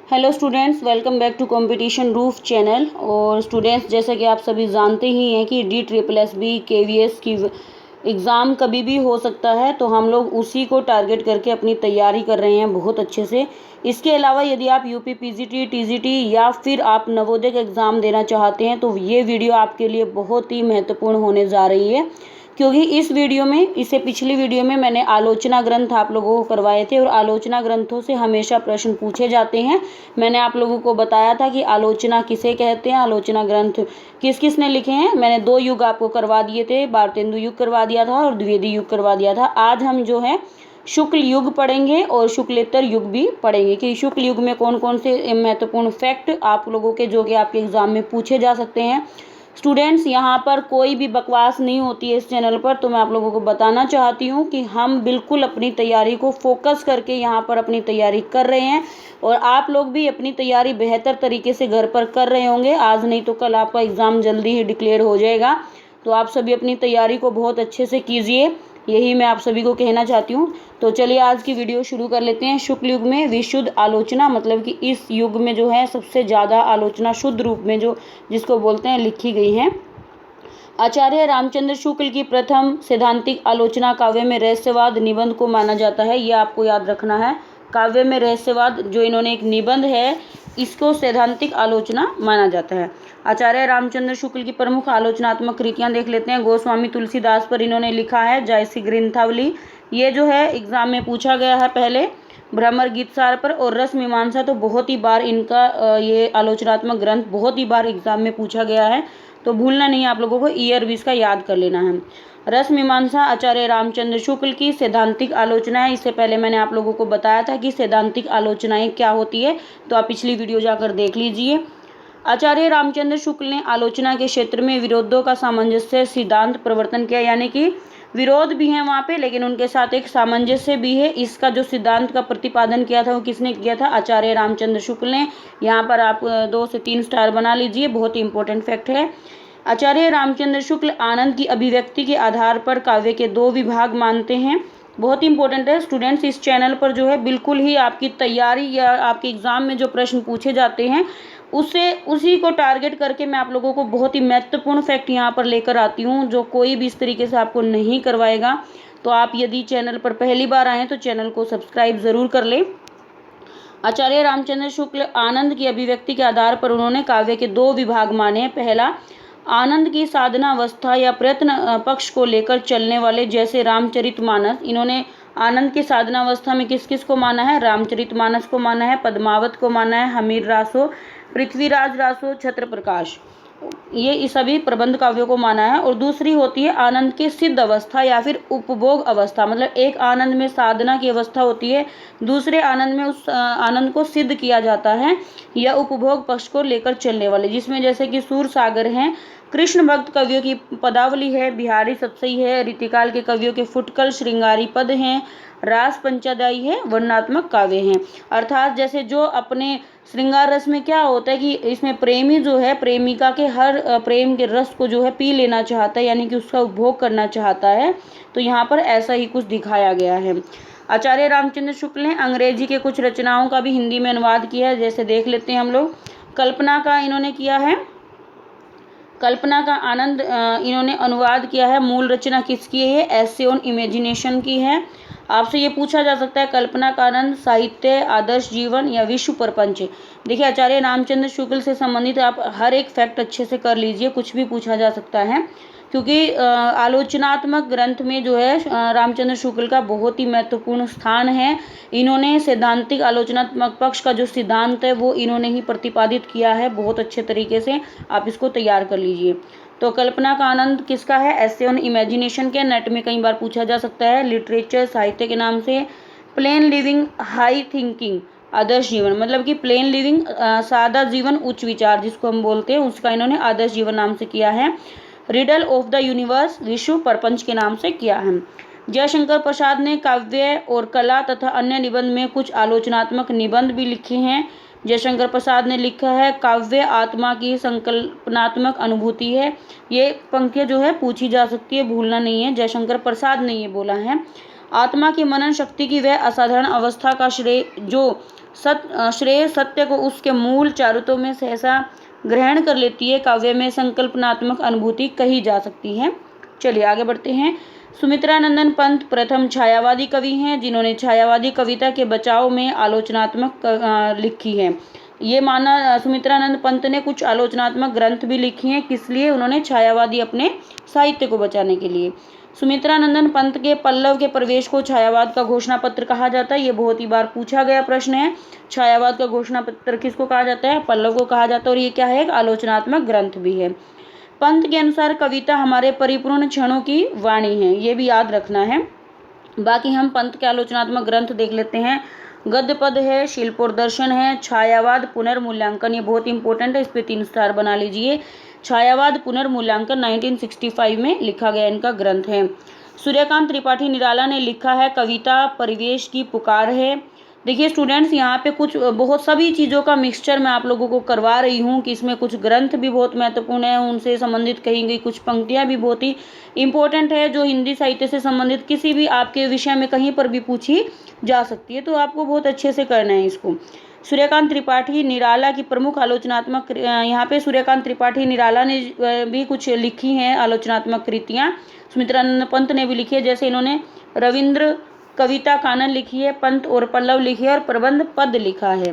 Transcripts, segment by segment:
Hello students, welcome back to competition roof channel. और students, जैसा कि आप सभी जानते ही हैं कि DSSB KVS की एग्ज़ाम कभी भी हो सकता है, तो हम लोग उसी को टारगेट करके अपनी तैयारी कर रहे हैं बहुत अच्छे से। इसके अलावा यदि आप यूपी PGT TGT या फिर आप नवोदय का एग्ज़ाम देना चाहते हैं तो ये वीडियो आपके लिए बहुत ही महत्वपूर्ण होने जा रही है, क्योंकि इस वीडियो में, इससे पिछली वीडियो में मैंने आलोचना ग्रंथ आप लोगों को करवाए थे और आलोचना ग्रंथों से हमेशा प्रश्न पूछे जाते हैं। मैंने आप लोगों को बताया था कि आलोचना किसे कहते हैं, आलोचना ग्रंथ किस किस ने लिखे हैं। मैंने 2 युग आपको करवा दिए थे, भारतेंदु युग करवा दिया था और द्विवेदी युग करवा दिया था। आज हम जो है शुक्ल युग पढ़ेंगे और शुक्लेतर युग भी पढ़ेंगे कि शुक्ल युग में कौन कौन से महत्वपूर्ण फैक्ट आप लोगों के जो कि आपके एग्जाम में पूछे जा सकते हैं। स्टूडेंट्स, यहाँ पर कोई भी बकवास नहीं होती है इस चैनल पर, तो मैं आप लोगों को बताना चाहती हूँ कि हम बिल्कुल अपनी तैयारी को फोकस करके यहाँ पर अपनी तैयारी कर रहे हैं और आप लोग भी अपनी तैयारी बेहतर तरीके से घर पर कर रहे होंगे। आज नहीं तो कल आपका एग्ज़ाम जल्दी ही डिक्लेयर हो जाएगा, तो आप सभी अपनी तैयारी को बहुत अच्छे से कीजिए, यही मैं आप सभी को कहना चाहती हूँ। तो चलिए आज की वीडियो शुरू कर लेते हैं। शुक्ल युग में विशुद्ध आलोचना, मतलब कि इस युग में जो है सबसे ज़्यादा आलोचना शुद्ध रूप में जो जिसको बोलते हैं लिखी गई है। आचार्य रामचंद्र शुक्ल की प्रथम सैद्धांतिक आलोचना काव्य में रहस्यवाद निबंध को माना जाता है। ये आपको याद रखना है, काव्य में रहस्यवाद जो इन्होंने एक निबंध है, इसको सैद्धांतिक आलोचना माना जाता है। आचार्य रामचंद्र शुक्ल की प्रमुख आलोचनात्मक कृतियां देख लेते हैं। गोस्वामी तुलसीदास पर इन्होंने लिखा है जयसी ग्रंथावली, ये जो है एग्जाम में पूछा गया है पहले। भ्रमर गीतसार पर और रस मीमांसा तो बहुत ही बार इनका ये आलोचनात्मक ग्रंथ बहुत ही बार एग्जाम में पूछा गया है, तो भूलना नहीं, आप लोगों को ईयर भी इसका याद कर लेना है। रस मीमांसा आचार्य रामचंद्र शुक्ल की सैद्धांतिक आलोचना है। इससे पहले मैंने आप लोगों को बताया था कि सैद्धांतिक आलोचनाएं क्या होती है, तो आप पिछली वीडियो जाकर देख लीजिए। आचार्य रामचंद्र शुक्ल ने आलोचना के क्षेत्र में विरोधों का सामंजस्य सिद्धांत प्रवर्तन किया, यानी कि विरोध भी है वहाँ पे लेकिन उनके साथ एक सामंजस्य भी है। इसका जो सिद्धांत का प्रतिपादन किया था वो किसने किया था? आचार्य रामचंद्र शुक्ल ने। यहाँ पर आप 2 से 3 स्टार बना लीजिए, बहुत ही इंपॉर्टेंट फैक्ट है। आचार्य रामचंद्र शुक्ल आनंद की अभिव्यक्ति के आधार पर काव्य के 2 विभाग मानते हैं। बहुत इंपॉर्टेंट है स्टूडेंट्स, इस चैनल पर जो है बिल्कुल ही आपकी तैयारी या आपके एग्जाम में जो प्रश्न पूछे जाते हैं उसी को टारगेट करके मैं आप लोगों को बहुत ही महत्वपूर्ण फैक्ट यहाँ पर लेकर आती हूँ, जो कोई भी इस तरीके से आपको नहीं करवाएगा। तो आप यदि चैनल पर पहली बार आए तो चैनल को सब्सक्राइब ज़रूर कर लें। आचार्य रामचंद्र शुक्ल आनंद की अभिव्यक्ति के आधार पर उन्होंने काव्य के 2 विभाग माने हैं। पहला, आनंद की साधना अवस्था या प्रयत्न पक्ष को लेकर चलने वाले, जैसे रामचरितमानस। इन्होंने आनंद की साधना अवस्था में किस किस को माना है? रामचरितमानस को माना है, पद्मावत को माना है, हमीर रासो, पृथ्वीराज रासो, छत्र प्रकाश, ये सभी प्रबंध काव्यों को माना है। और दूसरी होती है आनंद की सिद्ध अवस्था या फिर उपभोग अवस्था, मतलब एक आनंद में साधना की अवस्था होती है, दूसरे आनंद में उस आनंद को सिद्ध किया जाता है या उपभोग पक्ष को लेकर चलने वाले, जिसमें जैसे कि सूर सागर हैं, कृष्ण भक्त कवियों की पदावली है, बिहारी सतसई है, रीतिकाल के कवियों के फुटकल श्रृंगारी पद हैं, रास पंचादायी है, वर्णनात्मक काव्य हैं। अर्थात जैसे जो अपने श्रृंगार रस में क्या होता है कि इसमें प्रेमी जो है प्रेमिका के हर प्रेम के रस को जो है पी लेना चाहता है, यानी कि उसका उपभोग करना चाहता है, तो यहाँ पर ऐसा ही कुछ दिखाया गया है। आचार्य रामचंद्र शुक्ल ने अंग्रेजी के कुछ रचनाओं का भी हिंदी में अनुवाद किया है, जैसे देख लेते हैं हम लोग। कल्पना का इन्होंने किया है, कल्पना का आनंद इन्होंने अनुवाद किया है। मूल रचना किसकी है? एसे ऑन इमेजिनेशन की है। आपसे ये पूछा जा सकता है कल्पना का आनंद साहित्य, आदर्श जीवन या विश्व प्रपंच। देखिए, आचार्य रामचंद्र शुक्ल से संबंधित आप हर एक फैक्ट अच्छे से कर लीजिए, कुछ भी पूछा जा सकता है, क्योंकि आलोचनात्मक ग्रंथ में जो है रामचंद्र शुक्ल का बहुत ही महत्वपूर्ण स्थान है। इन्होंने सैद्धांतिक आलोचनात्मक पक्ष का जो सिद्धांत है वो इन्होंने ही प्रतिपादित किया है बहुत अच्छे तरीके से। आप इसको तैयार कर लीजिए। तो कल्पना का आनंद किसका है? एसे ऑन इमेजिनेशन के। नेट में कई बार पूछा जा सकता है। लिटरेचर साहित्य के नाम से। प्लेन लिविंग हाई थिंकिंग, आदर्श जीवन, मतलब कि प्लेन लिविंग सादा जीवन उच्च विचार जिसको हम बोलते हैं, उसका इन्होंने आदर्श जीवन नाम से किया है। रिडल ऑफ द यूनिवर्स विश्व प्रपंच के नाम से किया है। जयशंकर प्रसाद ने काव्य और कला तथा अन्य निबंध में कुछ आलोचनात्मक निबंध भी लिखे हैं। जयशंकर प्रसाद ने लिखा है काव्य आत्मा की संकल्पनात्मक अनुभूति है। ये पंक्तियाँ जो है पूछी जा सकती है, भूलना नहीं है, जयशंकर प्रसाद ने ये बोला है। आत्मा की मनन शक्ति की वह असाधारण अवस्था का श्रेय जो श्रेय सत्य को उसके मूल चारुत्व में सहसा ग्रहण कर लेती है, काव्य में संकल्पनात्मक अनुभूति कही जा सकती है। चलिए आगे बढ़ते हैं। सुमित्रानंदन पंत प्रथम छायावादी कवि हैं जिन्होंने छायावादी कविता के बचाव में आलोचनात्मक लिखी है। ये माना सुमित्रानंद पंत ने कुछ आलोचनात्मक ग्रंथ भी लिखी हैं, किस लिए? उन्होंने छायावादी अपने साहित्य को बचाने के लिए। सुमित्रानंदन पंत के पल्लव के प्रवेश को छायावाद का घोषणा पत्र कहा जाता है। ये बहुत ही बार पूछा गया प्रश्न है। छायावाद का घोषणा पत्र किसको कहा जाता है? पल्लव को कहा जाता है। और ये क्या है? एक आलोचनात्मक ग्रंथ भी है। पंत के अनुसार कविता हमारे परिपूर्ण क्षणों की वाणी है, ये भी याद रखना है। बाकी हम पंत के आलोचनात्मक ग्रंथ देख लेते हैं। गद्य पद है, शिल्प और दर्शन है, छायावाद पुनर्मूल्यांकन, ये बहुत इंपॉर्टेंट है, इस पे 3 स्टार बना लीजिए। छायावाद पुनर्मूल्यांकन 1965 में लिखा गया इनका ग्रंथ है। सूर्यकांत त्रिपाठी निराला ने लिखा है कविता परिवेश की पुकार है। देखिए स्टूडेंट्स, यहाँ पे कुछ बहुत सभी चीज़ों का मिक्सचर मैं आप लोगों को करवा रही हूँ कि इसमें कुछ ग्रंथ भी बहुत महत्वपूर्ण है, उनसे संबंधित कही गई कुछ पंक्तियाँ भी बहुत ही इंपॉर्टेंट है, जो हिंदी साहित्य से संबंधित किसी भी आपके विषय में कहीं पर भी पूछी जा सकती है, तो आपको बहुत अच्छे से करना है इसको। सूर्यकांत त्रिपाठी निराला की प्रमुख आलोचनात्मक, यहाँ पे सूर्यकांत त्रिपाठी निराला ने भी कुछ लिखी हैं आलोचनात्मक कृतियाँ। सुमित्रानंद पंत ने भी लिखी है, जैसे इन्होंने रविंद्र कविता कानन लिखी है, पंत और पल्लव लिखी है और प्रबंध पद लिखा है।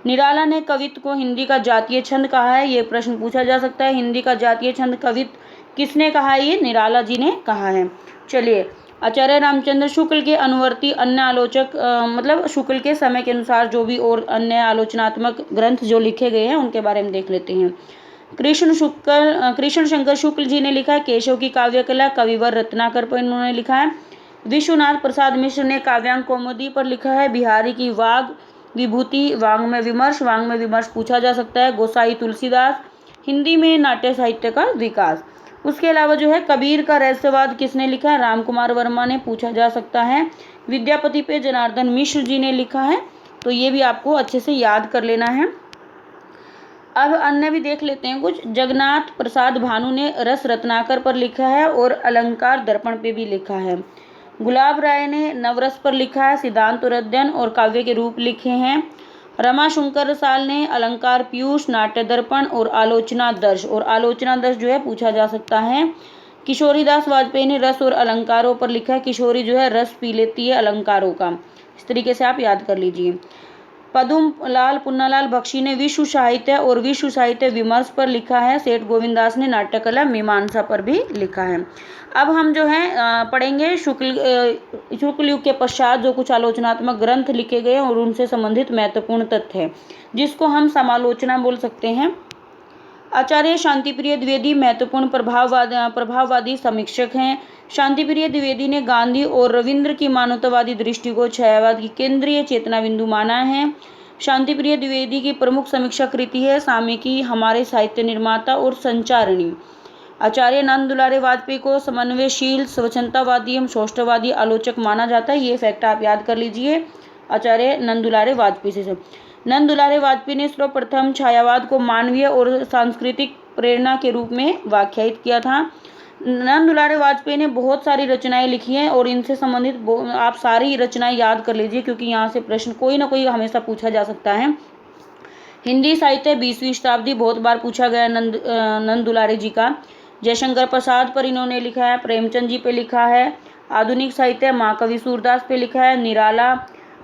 निराला ने कवित्व को हिंदी का जातीय छंद कहा है, ये प्रश्न पूछा जा सकता है। हिंदी का जातीय छंद कवित्व किसने कहा है? ये निराला जी ने कहा है। चलिए, आचार्य रामचंद्र शुक्ल के अनुवर्ती अन्य आलोचक, मतलब शुक्ल के समय के अनुसार जो भी और अन्य आलोचनात्मक ग्रंथ जो लिखे गए हैं उनके बारे में देख लेते हैं। कृष्ण शंकर शुक्ल जी ने लिखा है केशव की काव्य कला, कविवर रत्नाकर पर इन्होंने लिखा है। विश्वनाथ प्रसाद मिश्र ने काव्यांग कौमुदी पर लिखा है। बिहारी की वाग विभूति, वांग्मय विमर्श पूछा जा सकता है। गोसाई तुलसीदास, हिंदी में नाट्य साहित्य का विकास। उसके अलावा जो है कबीर का रहस्यवाद किसने लिखा है? रामकुमार वर्मा ने, पूछा जा सकता है। विद्यापति पे जनार्दन मिश्र जी ने लिखा है, तो ये भी आपको अच्छे से याद कर लेना है। अब अन्य भी देख लेते हैं कुछ। जगन्नाथ प्रसाद भानु ने रस रत्नाकर पर लिखा है और अलंकार दर्पण पे भी लिखा है। गुलाब राय ने नवरस पर लिखा है, सिद्धांत और अध्ययन और काव्य के रूप लिखे हैं। रमाशंकर रसाल ने अलंकार पीयूष, नाट्य दर्पण और आलोचना दर्श, और आलोचना दर्श जो है पूछा जा सकता है। किशोरीदास वाजपेयी ने रस और अलंकारों पर लिखा है। किशोरी जो है रस पी लेती है अलंकारों का, इस तरीके से आप याद कर लीजिए। पदम लाल पुन्नालाल बख्शी ने विश्व साहित्य और विश्व साहित्य विमर्श पर लिखा है। सेठ गोविंदास ने नाट्यकला मीमांसा पर भी लिखा है। अब हम जो है पढ़ेंगे शुक्ल युग के पश्चात जो कुछ आलोचनात्मक ग्रंथ लिखे गए और उनसे संबंधित महत्वपूर्ण तथ्य है, जिसको हम समालोचना बोल सकते हैं। आचार्य शांतिप्रिय द्विवेदी महत्वपूर्ण प्रभाववादी समीक्षक हैं। शांतिप्रिय द्विवेदी ने गांधी और रविंद्र की मानवतावादी दृष्टि को छायावाद की केंद्रीय चेतना बिंदु माना है। शांतिप्रिय द्विवेदी की प्रमुख समीक्षा कृति है सामयिकी, हमारे साहित्य निर्माता और संचारणी। आचार्य नंद दुलारे वाजपेयी को समन्वयशील, स्वच्छंदतावादी एवं सौष्ठववादी आलोचक माना जाता है। ये फैक्ट आप याद कर लीजिए आचार्य नंद दुलारे वाजपेयी से। नंद दुलारे वाजपेयी ने सर्वप्रथम छायावाद को मानवीय और सांस्कृतिक प्रेरणा के रूप में व्याख्यायित किया था। नंद दुलारे वाजपेयी ने बहुत सारी रचनाएं लिखी हैं और इनसे संबंधित आप सारी रचनाएं याद कर लीजिए, क्योंकि यहाँ से प्रश्न कोई ना कोई हमेशा पूछा जा सकता है। हिंदी साहित्य 20वीं शताब्दी बहुत बार पूछा गया नंद दुलारे जी का। जयशंकर प्रसाद पर इन्होंने लिखा है, प्रेमचंद जी पे लिखा है। आधुनिक साहित्य महाकवि सूरदास पे लिखा है। निराला,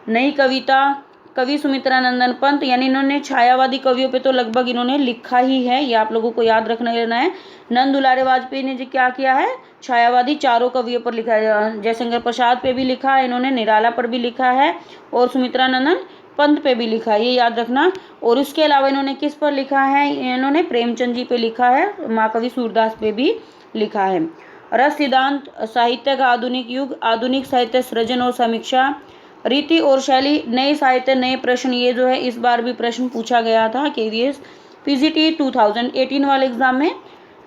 नई कविता कवि सुमित्रानंदन पंत, यानी इन्होंने छायावादी कवियों पे तो लगभग इन्होंने लिखा ही है, ये आप लोगों को याद रखना लेना है। नंद दुलारे वाजपेयी ने जी क्या किया है? छायावादी चारों कवियों पर लिखा है। जयशंकर प्रसाद पे भी लिखा है इन्होंने, निराला पर भी लिखा है और सुमित्रानंदन पंत पे भी लिखा है, ये याद रखना। और उसके अलावा इन्होंने किस पर लिखा है? इन्होंने प्रेमचंद जी पे लिखा है, महाकवि सूरदास पे भी लिखा है। रस सिद्धांत, साहित्य का आधुनिक युग, आधुनिक साहित्य सृजन और समीक्षा, रीति और शैली, नए साहित्य नए प्रश्न, ये जो है इस बार भी प्रश्न पूछा गया था केवीएस पीजीटी 2018 वाले एग्जाम में।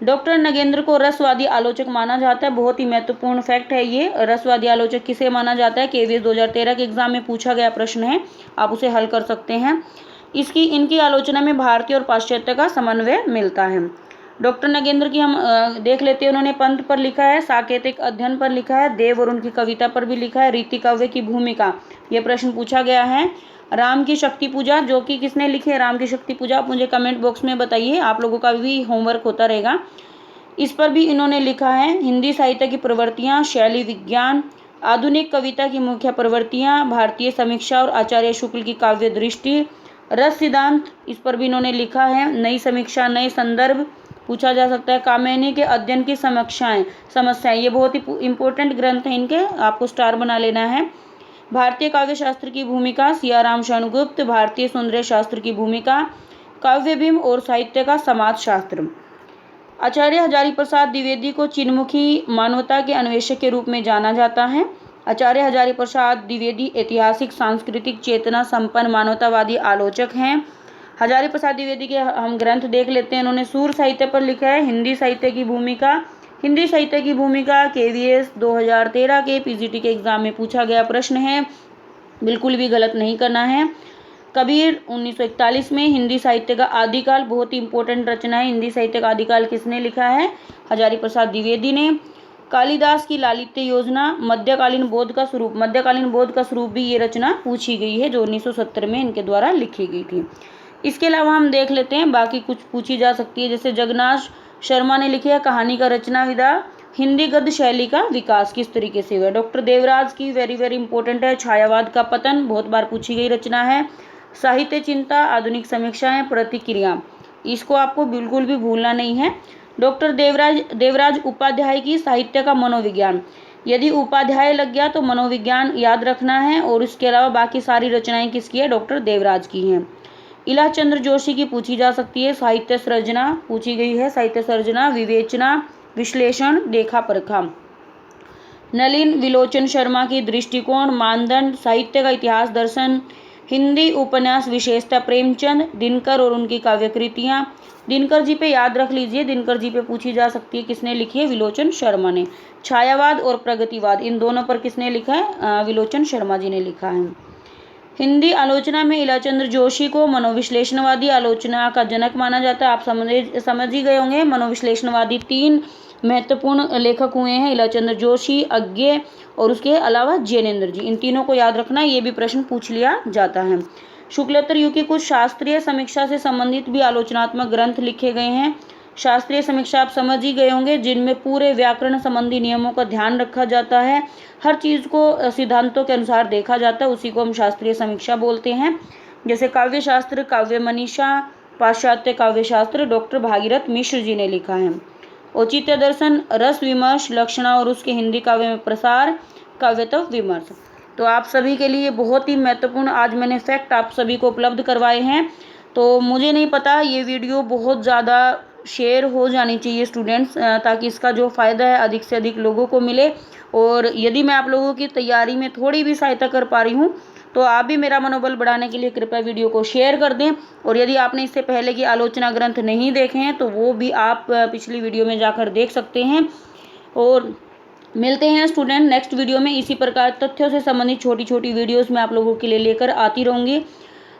डॉक्टर नगेंद्र को रसवादी आलोचक माना जाता है, बहुत ही महत्वपूर्ण फैक्ट है ये। रसवादी आलोचक किसे माना जाता है? केवीएस 2013 के एग्जाम में पूछा गया प्रश्न है, आप उसे हल कर सकते हैं। इनकी आलोचना में भारतीय और पाश्चात्य का समन्वय मिलता है। डॉक्टर नगेंद्र की हम देख लेते हैं। उन्होंने पंत पर लिखा है, साकेतिक अध्ययन पर लिखा है, देव और उनकी कविता पर भी लिखा है, रीति काव्य की भूमिका, यह प्रश्न पूछा गया है। राम की शक्ति पूजा, जो कि किसने लिखी है राम की शक्ति पूजा, आप मुझे कमेंट बॉक्स में बताइए, आप लोगों का भी होमवर्क होता रहेगा। इस पर भी इन्होंने लिखा है। हिंदी साहित्य की प्रवृत्तियाँ, शैली विज्ञान, आधुनिक कविता की मुख्य प्रवृत्तियाँ, भारतीय समीक्षा और आचार्य शुक्ल की काव्य दृष्टि, रस सिद्धांत, इस पर भी इन्होंने लिखा है। नई समीक्षा, नए संदर्भ पूछा जा सकता है। कामिनी के अध्ययन की समस्याएं, ये बहुत ही इंपॉर्टेंट ग्रंथ है इनके, आपको स्टार बना लेना है। भारतीय काव्य शास्त्र की भूमिका, सियाराम शरणगुप्त, भारतीय सौंदर्य शास्त्र की भूमिका, काव्य भीम और साहित्य का समाज शास्त्र। आचार्य हजारीप्रसाद द्विवेदी को चिन्मुखी मानवता के अन्वेषक के रूप में जाना जाता है। आचार्य हजारीप्रसाद द्विवेदी ऐतिहासिक सांस्कृतिक चेतना संपन्न मानवतावादी आलोचक हैं। हजारीप्रसाद द्विवेदी के हम ग्रंथ देख लेते हैं। उन्होंने सूर साहित्य पर लिखा है। हिंदी साहित्य की भूमिका KVS 2013 के PGT के एग्जाम में पूछा गया प्रश्न है, बिल्कुल भी गलत नहीं करना है। कबीर 1941 में। हिंदी साहित्य का आदिकाल, बहुत ही इंपॉर्टेंट रचना है। हिंदी साहित्य का आदिकाल किसने लिखा है? हजारीप्रसाद द्विवेदी ने। कालिदास की लालित्य योजना, मध्यकालीन बोध का स्वरूप भी ये रचना पूछी गई है, जो 1970 में इनके द्वारा लिखी गई थी। इसके अलावा हम देख लेते हैं, बाकी कुछ पूछी जा सकती है, जैसे जगन्नाथ शर्मा ने लिखी है कहानी का रचना विधा, हिंदी गद्य शैली का विकास किस तरीके से हुआ। डॉक्टर देवराज की वेरी वेरी इंपॉर्टेंट है, छायावाद का पतन, बहुत बार पूछी गई रचना है। साहित्य चिंता, आधुनिक समीक्षाएं, प्रतिक्रिया, इसको आपको बिल्कुल भी भूलना नहीं है। डॉक्टर देवराज उपाध्याय की साहित्य का मनोविज्ञान, यदि उपाध्याय लग गया तो मनोविज्ञान याद रखना है, और इसके अलावा बाकी सारी रचनाएं किसकी है? डॉक्टर देवराज की हैं। इला चंद्र जोशी की पूछी जा सकती है। साहित्य सर्जना पूछी गई है, साहित्य सर्जना, विवेचना, विश्लेषण, देखा परखा। नलिन विलोचन शर्मा की दृष्टिकोण, मानदंड, साहित्य का इतिहास दर्शन, हिंदी उपन्यास विशेषता, प्रेमचंद, दिनकर और उनकी काव्यकृतियाँ। दिनकर जी पे याद रख लीजिए, दिनकर जी पे पूछी जा सकती है, किसने लिखी है? विलोचन शर्मा ने। छायावाद और प्रगतिवाद, इन दोनों पर किसने लिखा है? विलोचन शर्मा जी ने लिखा है। हिंदी आलोचना में इलाचंद्र जोशी को मनोविश्लेषणवादी आलोचना का जनक माना जाता है। आप समझ ही गए होंगे, मनोविश्लेषणवादी 3 महत्वपूर्ण लेखक हुए हैं, इलाचंद्र जोशी, अज्ञे और उसके अलावा जैनेन्द्र जी। इन तीनों को याद रखना, ये भी प्रश्न पूछ लिया जाता है। शुक्लोत्तर युग की कुछ शास्त्रीय समीक्षा से संबंधित भी आलोचनात्मक ग्रंथ लिखे गए हैं। शास्त्रीय समीक्षा आप समझ ही गए होंगे, जिनमें पूरे व्याकरण संबंधी नियमों का ध्यान रखा जाता है, हर चीज़ को सिद्धांतों के अनुसार देखा जाता है, उसी को हम शास्त्रीय समीक्षा बोलते हैं। जैसे काव्य शास्त्र, काव्य मनीषा, पाश्चात्य काव्य शास्त्र, डॉक्टर भागीरथ मिश्र जी ने लिखा है। औचित्य दर्शन, रस विमर्श, लक्षणा और उसके हिंदी काव्य में प्रसार, काव्यत्व विमर्श। तो आप सभी के लिए बहुत ही महत्वपूर्ण आज मैंने फैक्ट आप सभी को उपलब्ध करवाए हैं। तो मुझे नहीं पता, ये वीडियो बहुत ज़्यादा शेयर हो जानी चाहिए स्टूडेंट्स, ताकि इसका जो फ़ायदा है अधिक से अधिक लोगों को मिले। और यदि मैं आप लोगों की तैयारी में थोड़ी भी सहायता कर पा रही हूँ, तो आप भी मेरा मनोबल बढ़ाने के लिए कृपया वीडियो को शेयर कर दें। और यदि आपने इससे पहले की आलोचना ग्रंथ नहीं देखे हैं, तो वो भी आप पिछली वीडियो में जाकर देख सकते हैं। और मिलते हैं स्टूडेंट नेक्स्ट वीडियो में। इसी प्रकार तथ्यों से संबंधित छोटी छोटी वीडियोस मैं आप लोगों के लिए लेकर आती रहूँगी।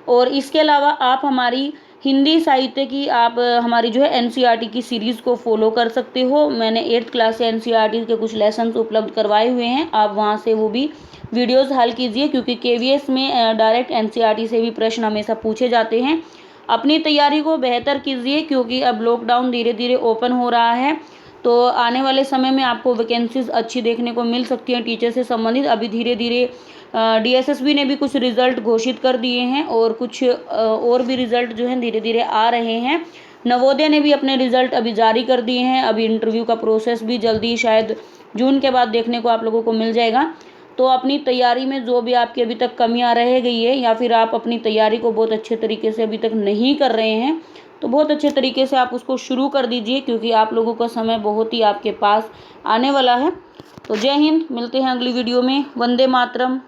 और इसके अलावा आप हमारी हिंदी साहित्य की हमारी जो है NCERT की सीरीज़ को फॉलो कर सकते हो। मैंने 8th क्लास से NCERT के कुछ लेसन्स उपलब्ध करवाए हुए हैं, आप वहां से वो भी वीडियोस हल कीजिए, क्योंकि KVS में डायरेक्ट NCERT से भी प्रश्न हमेशा पूछे जाते हैं। अपनी तैयारी को बेहतर कीजिए, क्योंकि अब लॉकडाउन धीरे धीरे ओपन हो रहा है, तो आने वाले समय में आपको वैकेंसीज अच्छी देखने को मिल सकती हैं टीचर से संबंधित। अभी धीरे धीरे DSSB ने भी कुछ रिज़ल्ट घोषित कर दिए हैं, और कुछ और भी रिज़ल्ट जो हैं धीरे धीरे आ रहे हैं। नवोदय ने भी अपने रिज़ल्ट अभी जारी कर दिए हैं। अभी इंटरव्यू का प्रोसेस भी जल्दी शायद जून के बाद देखने को आप लोगों को मिल जाएगा। तो अपनी तैयारी में जो भी आपकी अभी तक कमियां रह गई है, या फिर आप अपनी तैयारी को बहुत अच्छे तरीके से अभी तक नहीं कर रहे हैं, तो बहुत अच्छे तरीके से आप उसको शुरू कर दीजिए, क्योंकि आप लोगों का समय बहुत ही आपके पास आने वाला है। तो जय हिंद, मिलते हैं अगली वीडियो में। वंदे मातरम।